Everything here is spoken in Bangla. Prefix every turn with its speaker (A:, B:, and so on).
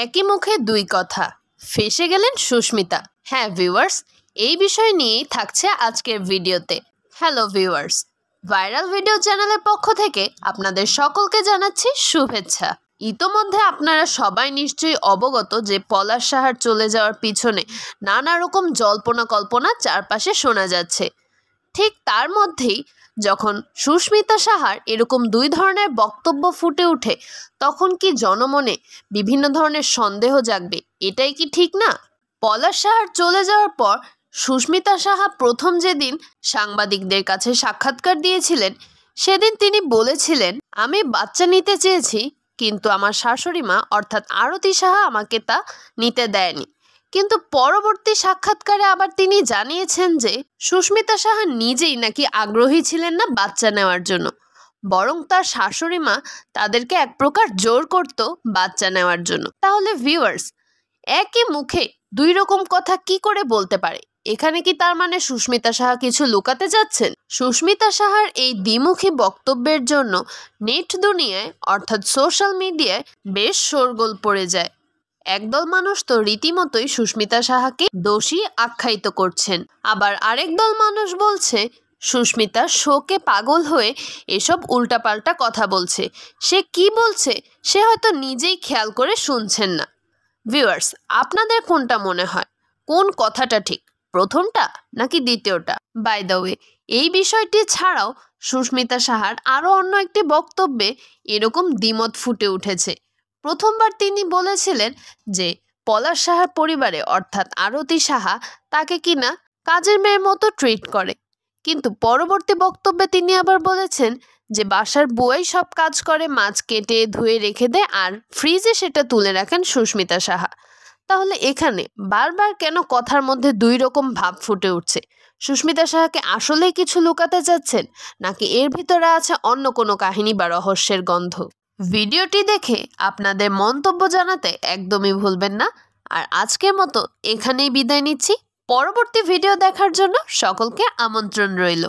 A: একই মুখে দুই কথা, ফেঁসে গেলেন সুস্মিতা। হ্যাঁ ভিউয়ার্স, এই বিষয় নিয়েই থাকছে আজকের ভিডিওতে। হ্যালো ভিউয়ার্স, ভাইরাল ভিডিও চ্যানেলের পক্ষ থেকে আপনাদের সকলকে জানাচ্ছি শুভেচ্ছা। ইতোমধ্যে আপনারা সবাই নিশ্চয়ই অবগত যে পলাশ সাহার চলে যাওয়ার পিছনে নানা রকম জল্পনা কল্পনা চারপাশে শোনা যাচ্ছে। ঠিক তার মধ্যেই যখন সুস্মিতা সাহার এরকম দুই ধরনের বক্তব্য ফুটে ওঠে, তখন কি জনমনে বিভিন্ন ধরনের সন্দেহ জাগবে? এটাই কি ঠিক না? পলাশ সাহার চলে যাওয়ার পর সুস্মিতা সাহা প্রথম যেদিন সাংবাদিকদের কাছে সাক্ষাৎকার দিয়েছিলেন, সেদিন তিনি বলেছিলেন, আমি বাচ্চা নিতে চেয়েছি, কিন্তু আমার শাশুড়ি মা অর্থাৎ আরতি সাহা আমাকে তা নিতে দেয়নি। কিন্তু পরবর্তী সাক্ষাৎকারে আবার তিনি জানিয়েছেন যে সুস্মিতা সাহা নিজেই নাকি আগ্রহী ছিলেন না বাচ্চা নেওয়ার জন্য, বরং তার শাশুড়ি মা তাদেরকে এক প্রকার জোর করত বাচ্চা নেওয়ার জন্য। তাহলে ভিউয়ার্স, একই মুখে দুই রকম কথা কি করে বলতে পারে? এখানে কি তার মানে সুস্মিতা সাহা কিছু লুকাতে যাচ্ছেন? সুস্মিতা সাহার এই দ্বিমুখী বক্তব্যের জন্য নেট দুনিয়ায় অর্থাৎ সোশ্যাল মিডিয়ায় বেশ শোরগোল পড়ে যায়। একদল মানুষ তো রীতিমতোই সুস্মিতা সাহাকে দোষী আখ্যায়িত করছেন, আবার আরেক দল মানুষ বলছে সুস্মিতা শোকে পাগল হয়ে এসব উল্টাপাল্টা কথা বলছে। সে কি বলছে সে হয়তো নিজেই খেয়াল করে শুনছেন না। ভিউয়ার্স, আপনাদের কোনটা মনে হয়? কোন কথাটা ঠিক, প্রথমটা নাকি দ্বিতীয়টা? বাই দ্য ওয়ে, এই বিষয়টি ছাড়াও সুস্মিতা সাহার আরও অন্য একটি বক্তব্যে এরকম দ্বিমত ফুটে উঠেছে। প্রথমবার তিনি বলেছিলেন যে পলাশ সাহার পরিবারে অর্থাৎ আরতি সাহা তাকে কিনা কাজের মেয়ের মতো ট্রিট করে, কিন্তু পরবর্তী বক্তব্যে তিনি আবার বলেছেন যে বাসার বুয়াই সব কাজ করে, মাছ কেটে ধুয়ে রেখে দেয় আর ফ্রিজে সেটা তুলে রাখেন সুস্মিতা সাহা। তাহলে এখানে বারবার কেন কথার মধ্যে দুই রকম ভাব ফুটে উঠছে? সুস্মিতা সাহাকে আসলেই কিছু লুকাতে চাচ্ছেন, নাকি এর ভিতরে আছে অন্য কোনো কাহিনী বা রহস্যের গন্ধ? ভিডিওটি দেখে আপনাদের মন্তব্য জানাতে একদমই ভুলবেন না। আর আজকের মতো এখানেই বিদায় নিচ্ছি। পরবর্তী ভিডিও দেখার জন্য সকলকে আমন্ত্রণ রইল।